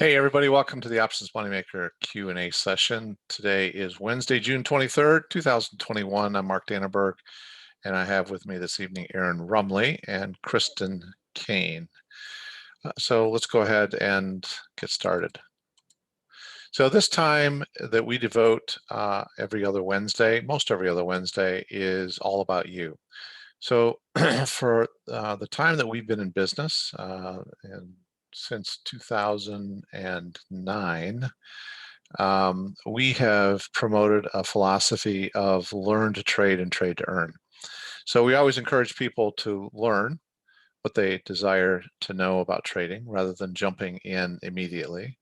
Hey everybody, welcome to the Options Moneymaker Q&A session. Today is Wednesday, June 23rd, 2021. I'm Mark Dannerberg, and I have with me this evening Aaron Rumley and Kristen Kane. So let's go ahead and get started. So this time that we devote every other Wednesday, most every other Wednesday, is all about you. So for the time that we've been in business, and since 2009, we have promoted a philosophy of learn to trade and trade to earn. So we always encourage people to learn what they desire to know about trading rather than jumping in immediately,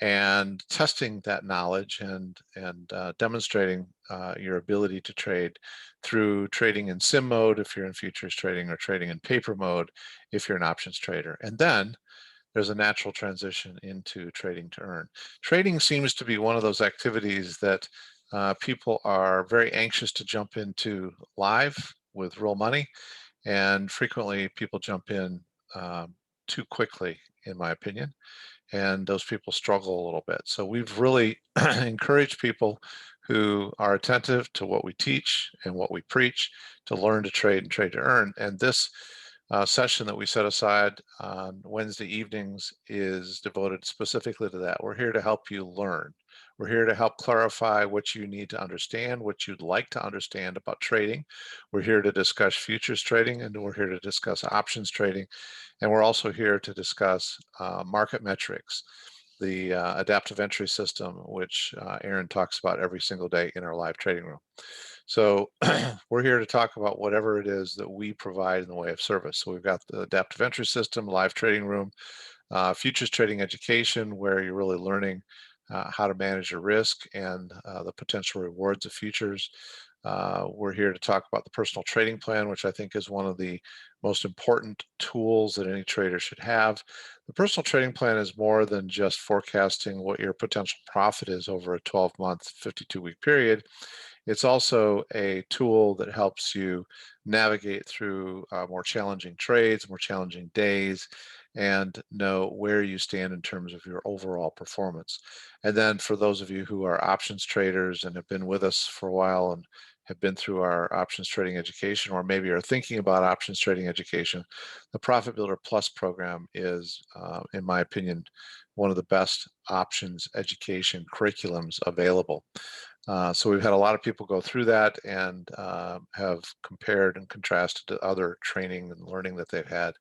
and testing that knowledge and demonstrating your ability to trade through trading in sim mode if you're in futures trading, or trading in paper mode if you're an options trader. And then there's a natural transition into trading to earn. Trading seems to be one of those activities that people are very anxious to jump into live with real money, and frequently people jump in too quickly, in my opinion, and those people struggle a little bit. So we've really encouraged people who are attentive to what we teach and what we preach to learn to trade and trade to earn. And this session that we set aside on Wednesday evenings is devoted specifically to that. We're here to help you learn. We're here to help clarify what you need to understand, what you'd like to understand about trading. We're here to discuss futures trading, and we're here to discuss options trading. And we're also here to discuss market metrics, the adaptive entry system, which Aaron talks about every single day in our live trading room. So we're here to talk about whatever it is that we provide in the way of service. So we've got the adaptive entry system, live trading room, futures trading education, where you're really learning how to manage your risk and the potential rewards of futures. We're here to talk about the personal trading plan, which I think is one of the most important tools that any trader should have. The personal trading plan is more than just forecasting what your potential profit is over a 12-month, 52-week period. It's also a tool that helps you navigate through more challenging trades, more challenging days, and know where you stand in terms of your overall performance. And then for those of you who are options traders and have been with us for a while and have been through our options trading education, or maybe are thinking about options trading education, the Profit Builder Plus program is, in my opinion, one of the best options education curriculums available. So we've had a lot of people go through that and have compared and contrasted to other training and learning that they've had.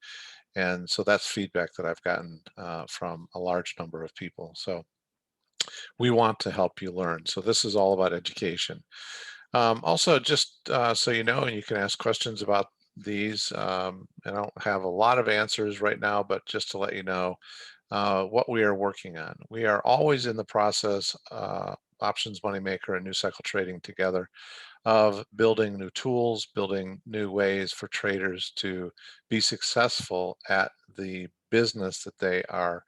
And so that's feedback that I've gotten from a large number of people. So we want to help you learn. So this is all about education. Also, just so you know, and you can ask questions about these, I don't have a lot of answers right now, but just to let you know what we are working on. We are always in the process, Options Moneymaker and New Cycle Trading together, of building new tools, building new ways for traders to be successful at the business that they are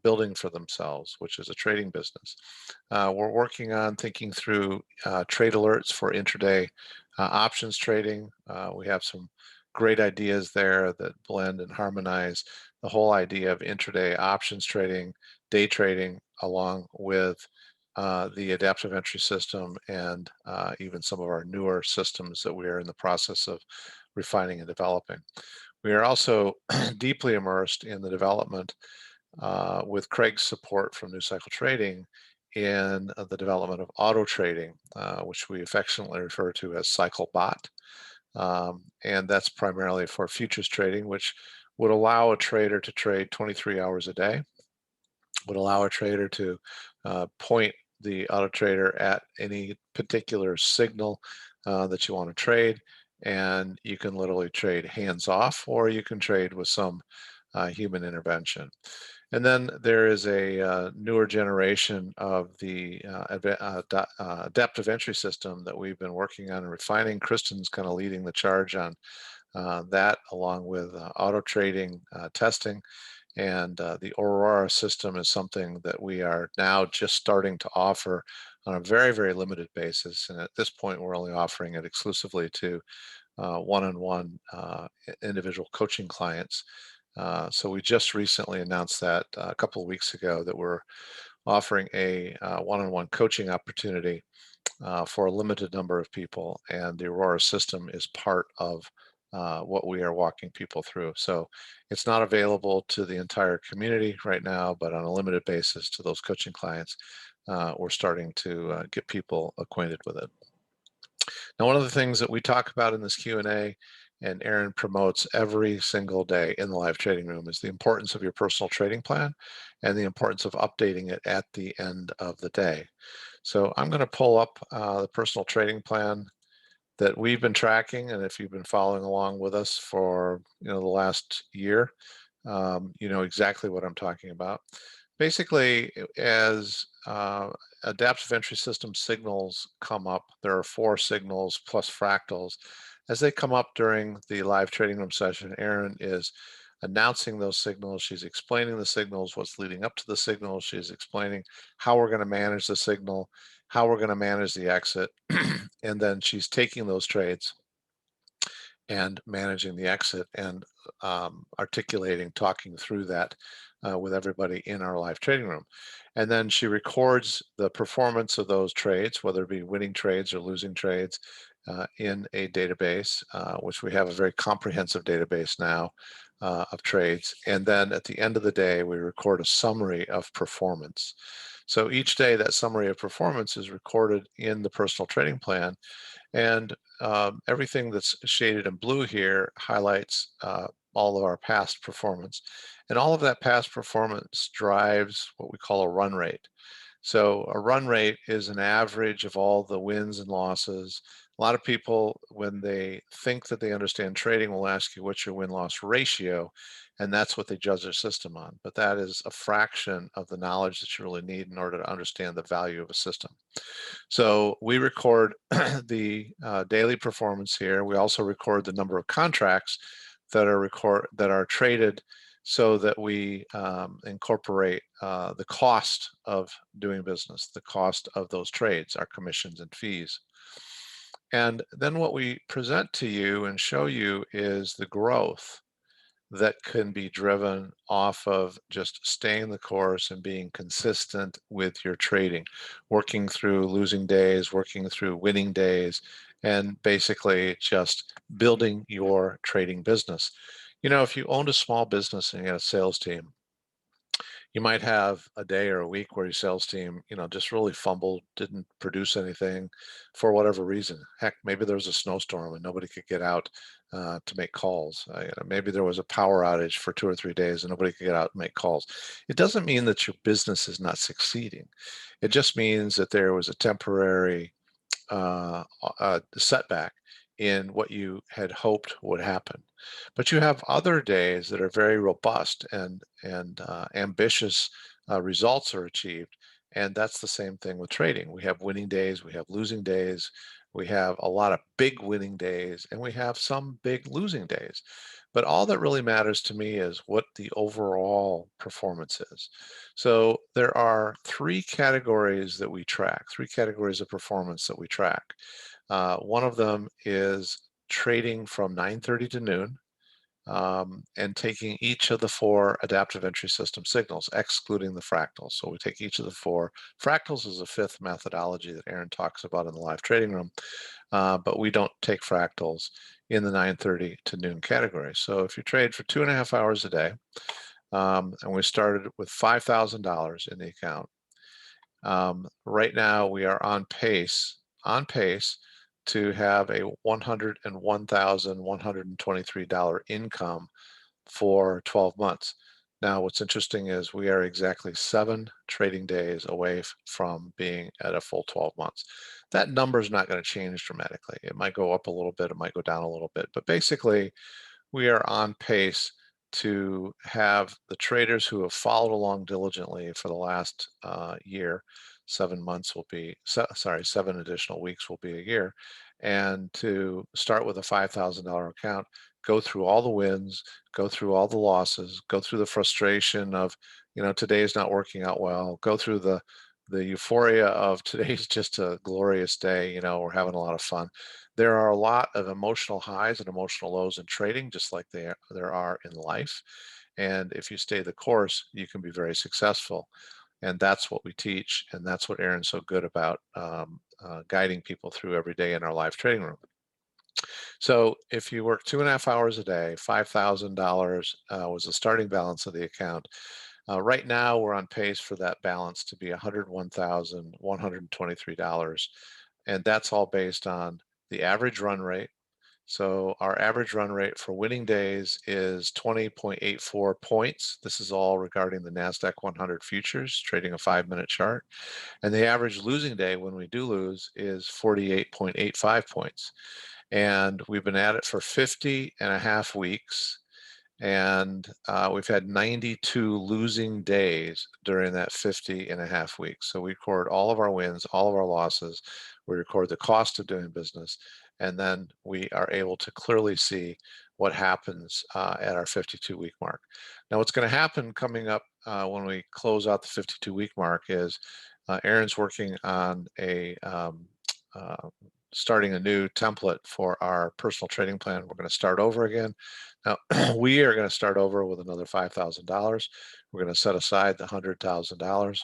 building for themselves, which is a trading business. We're working on thinking through trade alerts for intraday options trading. We have some great ideas there that blend and harmonize the whole idea of intraday options trading, day trading, along with the adaptive entry system, and even some of our newer systems that we are in the process of refining and developing. We are also deeply immersed in the development, with Craig's support from New Cycle Trading, in the development of auto trading, which we affectionately refer to as CycleBot. And that's primarily for futures trading, which would allow a trader to trade 23 hours a day, would allow a trader to point the auto trader at any particular signal that you want to trade, and you can literally trade hands off, or you can trade with some human intervention. And then there is a newer generation of the adaptive entry system that we've been working on and refining. Kristen's kind of leading the charge on that, along with auto trading testing. And the Aurora system is something that we are now just starting to offer on a very, very limited basis. And at this point, we're only offering it exclusively to one-on-one individual coaching clients. So we just recently announced that a couple of weeks ago that we're offering a one-on-one coaching opportunity for a limited number of people, and the Aurora system is part of what we are walking people through. So it's not available to the entire community right now, but on a limited basis to those coaching clients, we're starting to get people acquainted with it. Now, one of the things that we talk about in this Q&A and Aaron promotes every single day in the live trading room is the importance of your personal trading plan and the importance of updating it at the end of the day. So I'm going to pull up the personal trading plan that we've been tracking, and if you've been following along with us for the last year, you know exactly what I'm talking about. Basically, as adaptive entry system signals come up, there are 4 signals plus fractals. As they come up during the live trading room session, Erin is announcing those signals. She's explaining the signals, what's leading up to the signals. She's explaining how we're going to manage the signal, how we're going to manage the exit, and then she's taking those trades and managing the exit and articulating, talking through that with everybody in our live trading room. And then she records the performance of those trades, whether it be winning trades or losing trades, in a database, which we have a very comprehensive database now of trades. And then at the end of the day, we record a summary of performance. So each day, that summary of performance is recorded in the personal trading plan. And everything that's shaded in blue here highlights all of our past performance. And all of that past performance drives what we call a run rate. So a run rate is an average of all the wins and losses. A lot of people, when they think that they understand trading, will ask you what's your win-loss ratio, and that's what they judge their system on. But that is a fraction of the knowledge that you really need in order to understand the value of a system. So we record the daily performance here. We also record the number of contracts that are traded, so that we incorporate the cost of doing business, the cost of those trades, our commissions and fees. And then what we present to you and show you is the growth that can be driven off of just staying the course and being consistent with your trading, working through losing days, working through winning days, and basically just building your trading business. You know, if you owned a small business and you had a sales team, you might have a day or a week where your sales team, just really fumbled, didn't produce anything for whatever reason. Heck, maybe there was a snowstorm and nobody could get out to make calls. Maybe there was a power outage for 2 or 3 days and nobody could get out and make calls. It doesn't mean that your business is not succeeding. It just means that there was a temporary setback in what you had hoped would happen. But you have other days that are very robust and ambitious results are achieved. And that's the same thing with trading. We have winning days, we have losing days, we have a lot of big winning days, and we have some big losing days. But all that really matters to me is what the overall performance is. So there are 3 categories that we track, 3 categories of performance that we track. One of them is trading from 9:30 to noon, and taking each of the 4 adaptive entry system signals, excluding the fractals. So we take each of the 4. Fractals is a 5th methodology that Aaron talks about in the live trading room, but we don't take fractals in the 9:30 to noon category. So if you trade for 2.5 hours a day, and we started with $5,000 in the account, right now we are on pace to have a $101,123 income for 12 months. Now, what's interesting is we are exactly 7 trading days away from being at a full 12 months. That number is not going to change dramatically. It might go up a little bit, it might go down a little bit, but basically we are on pace to have the traders who have followed along diligently for the last year. 7 months will be, sorry, 7 additional weeks will be a year. And to start with a $5,000 account, go through all the wins, go through all the losses, go through the frustration of, today's not working out well, go through the euphoria of today's just a glorious day, we're having a lot of fun. There are a lot of emotional highs and emotional lows in trading, just like there are in life. And if you stay the course, you can be very successful. And that's what we teach. And that's what Aaron's so good about, guiding people through every day in our live trading room. So if you work 2.5 hours a day, $5,000 was the starting balance of the account. Right now, we're on pace for that balance to be $101,123. And that's all based on the average run rate. So our average run rate for winning days is 20.84 points. This is all regarding the NASDAQ 100 futures, trading a 5-minute chart. And the average losing day when we do lose is 48.85 points. And we've been at it for 50.5 weeks. And we've had 92 losing days during that 50.5 weeks. So we record all of our wins, all of our losses. We record the cost of doing business, and then we are able to clearly see what happens at our 52-week mark. Now, what's going to happen coming up when we close out the 52-week mark is Aaron's working on starting a new template for our personal trading plan. We're going to start over again. Now, we are going to start over with another $5,000. We're going to set aside the $100,000,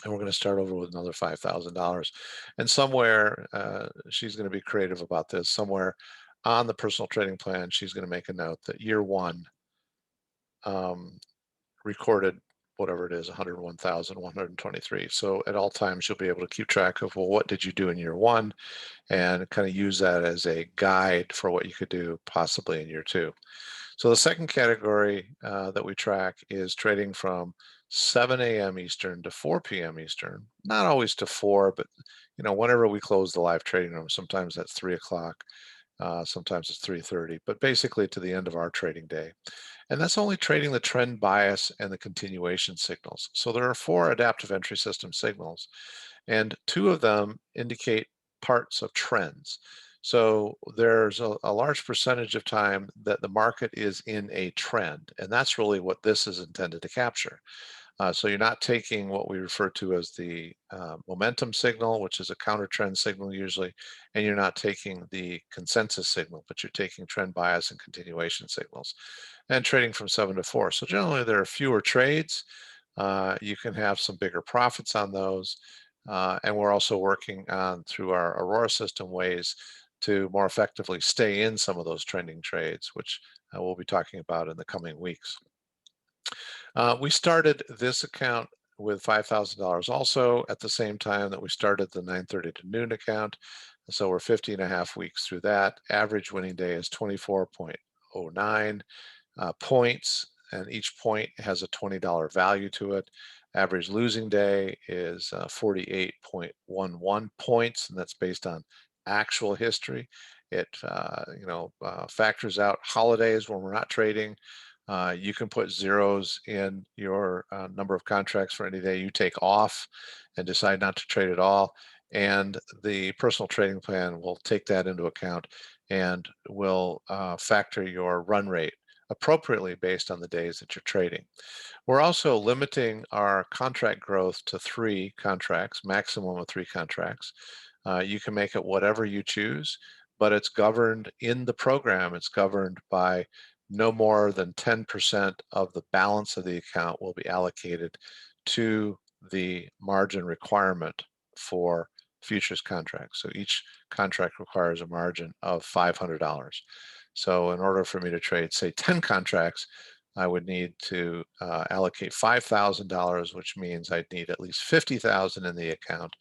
and we're going to start over with another $5,000. And somewhere, she's going to be creative about this. Somewhere on the personal trading plan, she's going to make a note that year one recorded whatever it is, 101,123. So at all times, you'll be able to keep track of, well, what did you do in year one, and kind of use that as a guide for what you could do possibly in year two. So the second category that we track is trading from 7 a.m. Eastern to 4 p.m. Eastern. Not always to 4, but whenever we close the live trading room, sometimes that's 3 o'clock, sometimes it's 3:30, but basically to the end of our trading day. And that's only trading the trend bias and the continuation signals. So there are 4 adaptive entry system signals, and 2 of them indicate parts of trends. So there's a large percentage of time that the market is in a trend, and that's really what this is intended to capture. So you're not taking what we refer to as the momentum signal, which is a counter trend signal usually, and you're not taking the consensus signal, but you're taking trend bias and continuation signals, and trading from 7 to 4. So generally there are fewer trades. You can have some bigger profits on those. And we're also working on, through our Aurora system, ways to more effectively stay in some of those trending trades, which we'll be talking about in the coming weeks. We started this account with $5,000 also at the same time that we started the 9:30 to noon account. So we're 50.5 weeks through that. Average winning day is 24.09 points, and each point has a $20 value to it. Average losing day is 48.11 points, and that's based on actual history. It factors out holidays when we're not trading. You can put zeros in your number of contracts for any day you take off and decide not to trade at all. And the personal trading plan will take that into account and will factor your run rate appropriately based on the days that you're trading. We're also limiting our contract growth to 3 contracts, maximum of 3 contracts. You can make it whatever you choose, but it's governed in the program. It's governed by no more than 10% of the balance of the account will be allocated to the margin requirement for futures contracts. So each contract requires a margin of $500. So in order for me to trade, say, 10 contracts, I would need to allocate $5,000, which means I'd need at least $50,000 in the account.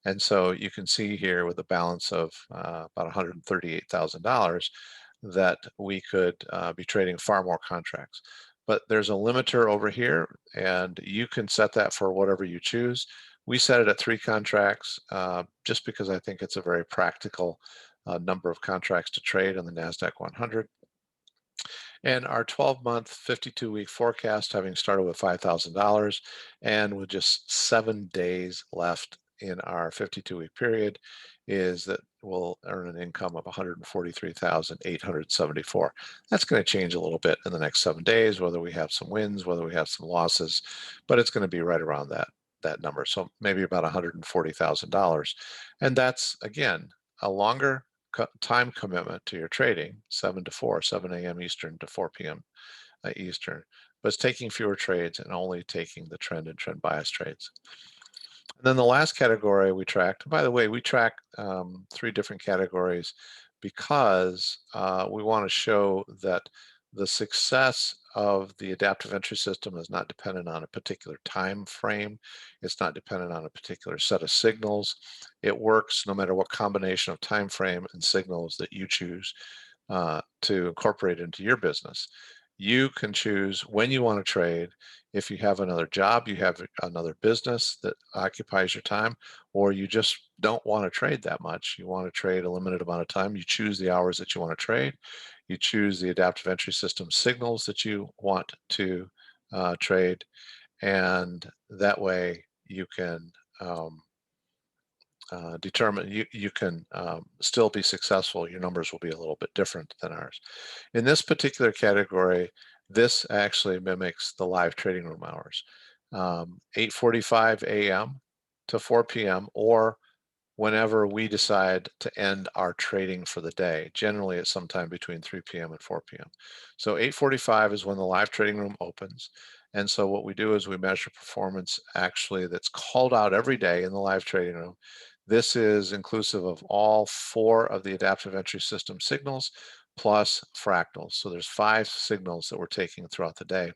And so you can see here with a balance of about $138,000 that we could be trading far more contracts. But there's a limiter over here, and you can set that for whatever you choose. We set it at 3 contracts just because I think it's a very practical number of contracts to trade on the NASDAQ 100. And our 12-month, 52-week forecast, having started with $5,000 and with just 7 days left in our 52-week period, is that we'll earn an income of $143,874. That's going to change a little bit in the next 7 days, whether we have some wins, whether we have some losses, but it's going to be right around that number. So maybe about $140,000. And that's, again, a longer time commitment to your trading, 7 to 4, 7 a.m. Eastern to 4 p.m. Eastern, but it's taking fewer trades and only taking the trend and trend bias trades. And then the last category we tracked, by the way, we track 3 different categories because we want to show that the success of the adaptive entry system is not dependent on a particular time frame. It's not dependent on a particular set of signals. It works no matter what combination of time frame and signals that you choose to incorporate into your business. You can choose when you want to trade. If you have another job, you have another business that occupies your time, or you just don't want to trade that much. You want to trade a limited amount of time. You choose the hours that you want to trade. You choose the adaptive entry system signals that you want to trade, and that way you can determine you can still be successful. Your numbers will be a little bit different than ours. In this particular category, this actually mimics the live trading room hours, 8:45 a.m. to 4 p.m. or whenever we decide to end our trading for the day. Generally, it's sometime between 3 p.m. and 4 p.m. So 8:45 is when the live trading room opens. And so what we do is we measure performance actually that's called out every day in the live trading room. This is inclusive of all 4 of the adaptive entry system signals plus fractals. So there's 5 signals that we're taking throughout the day.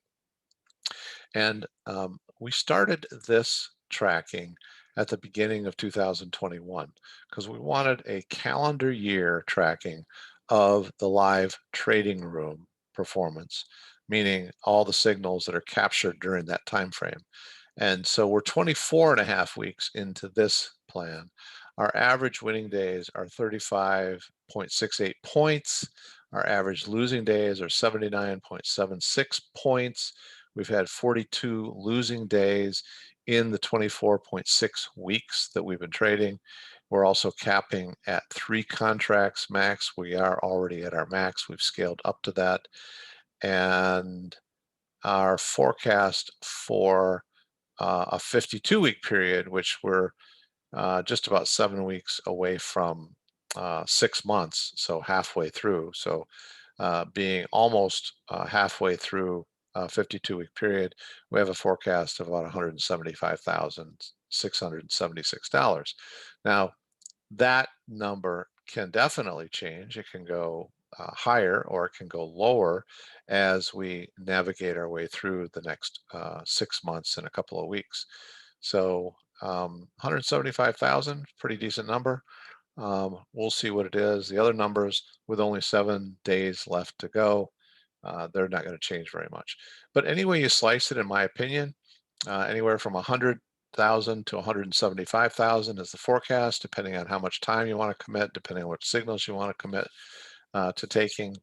And we started this tracking at the beginning of 2021 because we wanted a calendar year tracking of the live trading room performance, meaning all the signals that are captured during that time frame. And so we're 24 and a half weeks into this plan. Our average winning days are 35.68 points. Our average losing days are 79.76 points. We've had 42 losing days in the 24.6 weeks that we've been trading. We're also capping at 3 contracts max. We are already at our max. We've scaled up to that. And our forecast for a 52-week period, which we're just about 7 weeks away from 6 months, so halfway through. So being almost halfway through a 52-week period, we have a forecast of about $175,676. Now, that number can definitely change. It can go higher or it can go lower as we navigate our way through the next 6 months and a couple of weeks. So 175,000, pretty decent number. We'll see what it is. The other numbers, with only 7 days left to go, they're not going to change very much. But any way you slice it, in my opinion, anywhere from 100,000 to 175,000 is the forecast, depending on how much time you want to commit, depending on what signals you want to commit to taking.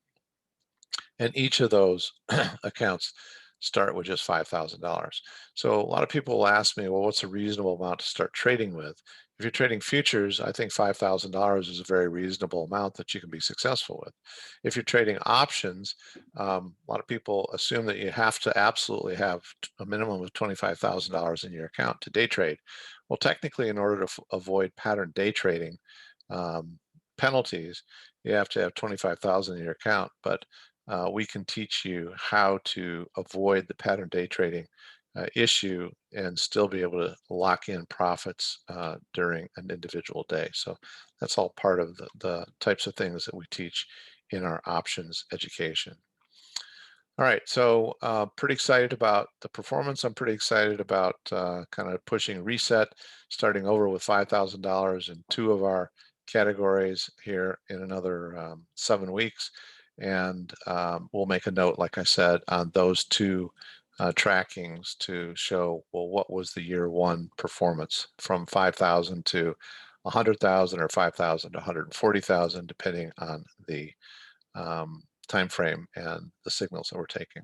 And each of those accounts start with just $5,000. So a lot of people will ask me, well, what's a reasonable amount to start trading with? If you're trading futures, I think $5,000 is a very reasonable amount that you can be successful with. If you're trading options, a lot of people assume that you have to absolutely have a minimum of $25,000 in your account to day trade. Well, technically, in order to avoid pattern day trading penalties, you have to have 25,000 in your account, but we can teach you how to avoid the pattern day trading issue and still be able to lock in profits during an individual day. So that's all part of the types of things that we teach in our options education. All right, so pretty excited about the performance. I'm pretty excited about kind of pushing reset, starting over with $5,000 in 2 of our categories here in another 7 weeks. And we'll make a note, like I said, on those 2 trackings to show, well, what was the year 1 performance from 5,000 to 100,000 or 5,000 to 140,000, depending on the time frame and the signals that we're taking.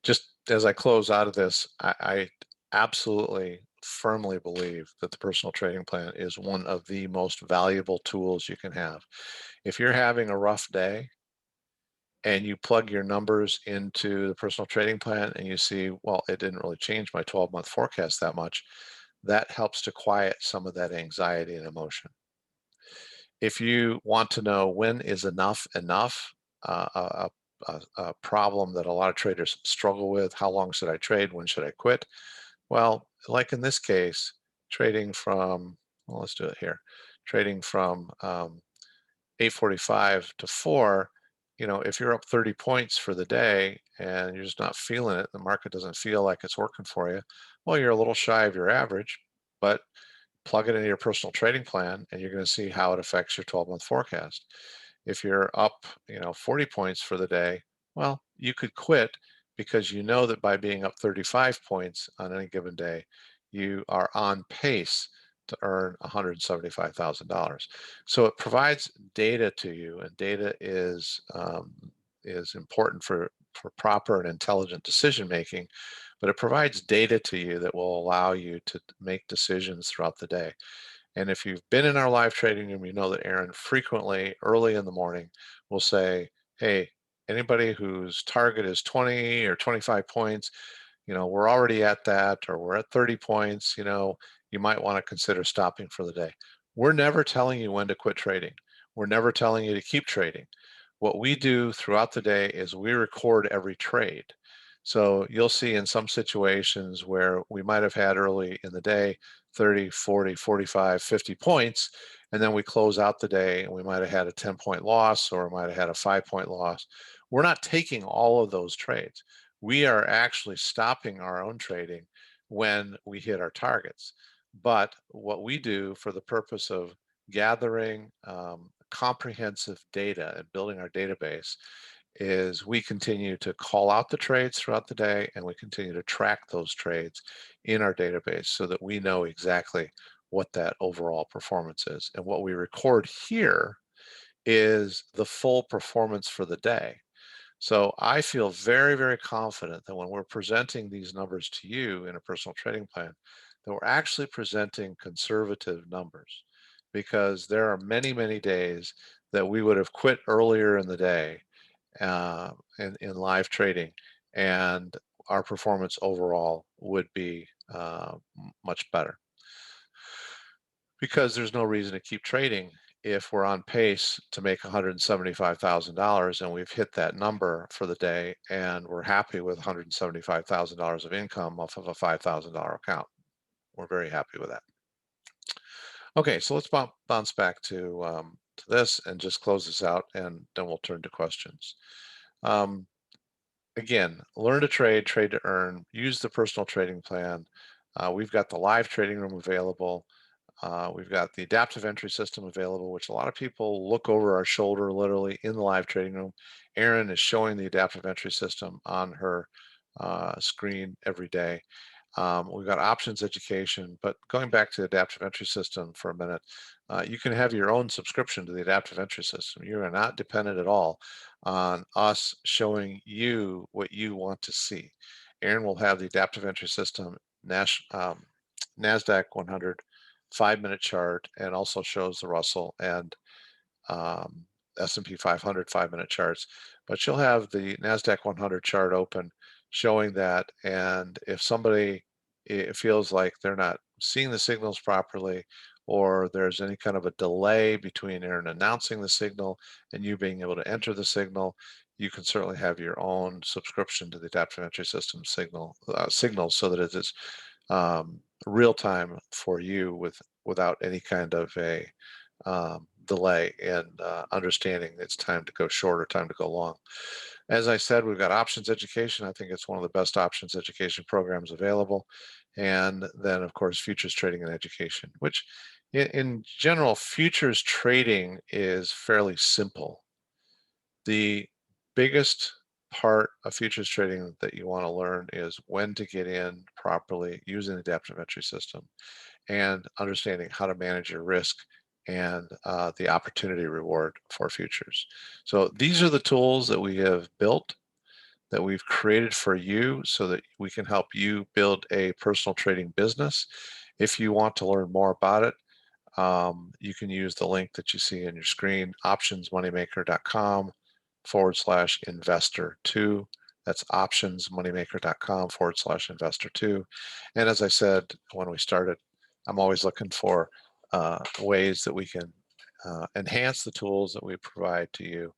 Just as I close out of this, I absolutely firmly believe that the personal trading plan is one of the most valuable tools you can have. If you're having a rough day and you plug your numbers into the personal trading plan and you see, well, it didn't really change my 12-month forecast that much, that helps to quiet some of that anxiety and emotion. If you want to know when is enough, a problem that a lot of traders struggle with. How long should I trade? When should I quit? Well, like in this case, trading from, well, let's do it here. Trading from 8:45 to 4, if you're up 30 points for the day and you're just not feeling it, the market doesn't feel like it's working for you, well, you're a little shy of your average, but plug it into your personal trading plan and you're going to see how it affects your 12-month forecast. If you're up, 40 points for the day, well, you could quit because you know that by being up 35 points on any given day, you are on pace to earn $175,000. So it provides data to you, and data is important for proper and intelligent decision making, but it provides data to you that will allow you to make decisions throughout the day. And if you've been in our live trading room, you know that Aaron frequently early in the morning will say, hey, anybody whose target is 20 or 25 points, we're already at that, or we're at 30 points, you might want to consider stopping for the day. We're never telling you when to quit trading. We're never telling you to keep trading. What we do throughout the day is we record every trade. So you'll see in some situations where we might have had early in the day 30, 40, 45, 50 points, and then we close out the day and we might have had a 10-point loss or might have had a 5-point loss. We're not taking all of those trades. We are actually stopping our own trading when we hit our targets. But what we do for the purpose of gathering comprehensive data and building our database is we continue to call out the trades throughout the day, and we continue to track those trades in our database so that we know exactly what that overall performance is. And what we record here is the full performance for the day. So I feel very, very confident that when we're presenting these numbers to you in a personal trading plan, that we're actually presenting conservative numbers, because there are many, many days that we would have quit earlier in the day in live trading, and our performance overall would be much better, because there's no reason to keep trading if we're on pace to make $175,000 and we've hit that number for the day and we're happy with $175,000 of income off of a $5,000 account. We're very happy with that. Okay, so let's bounce back to this and just close this out, and then we'll turn to questions. Again, learn to trade, trade to earn, use the personal trading plan. We've got the live trading room available. We've got the adaptive entry system available, which a lot of people look over our shoulder literally in the live trading room. Erin is showing the adaptive entry system on her screen every day. We've got options education, but going back to the adaptive entry system for a minute, you can have your own subscription to the adaptive entry system. You are not dependent at all on us showing you what you want to see. Erin will have the adaptive entry system, NASDAQ 100 5-minute chart, and also shows the Russell and S&P 500 5-minute charts, but she'll have the NASDAQ 100 chart open showing that, and if somebody it feels like they're not seeing the signals properly, or there's any kind of a delay between Aaron announcing the signal and you being able to enter the signal, you can certainly have your own subscription to the adaptive entry system signals so that it is real time for you without any kind of a delay in understanding it's time to go short or time to go long. As I said, we've got options education. I think it's one of the best options education programs available. And then, of course, futures trading and education, which in general, futures trading is fairly simple. The biggest part of futures trading that you want to learn is when to get in properly using the adaptive entry system and understanding how to manage your risk and the opportunity reward for futures. So these are the tools that we have built, that we've created for you so that we can help you build a personal trading business. If you want to learn more about it, you can use the link that you see on your screen, optionsmoneymaker.com/investor2. That's optionsmoneymaker.com/investor2. And as I said when we started, I'm always looking for ways that we can enhance the tools that we provide to you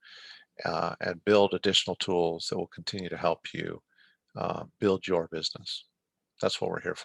and build additional tools that will continue to help you build your business. That's what we're here for.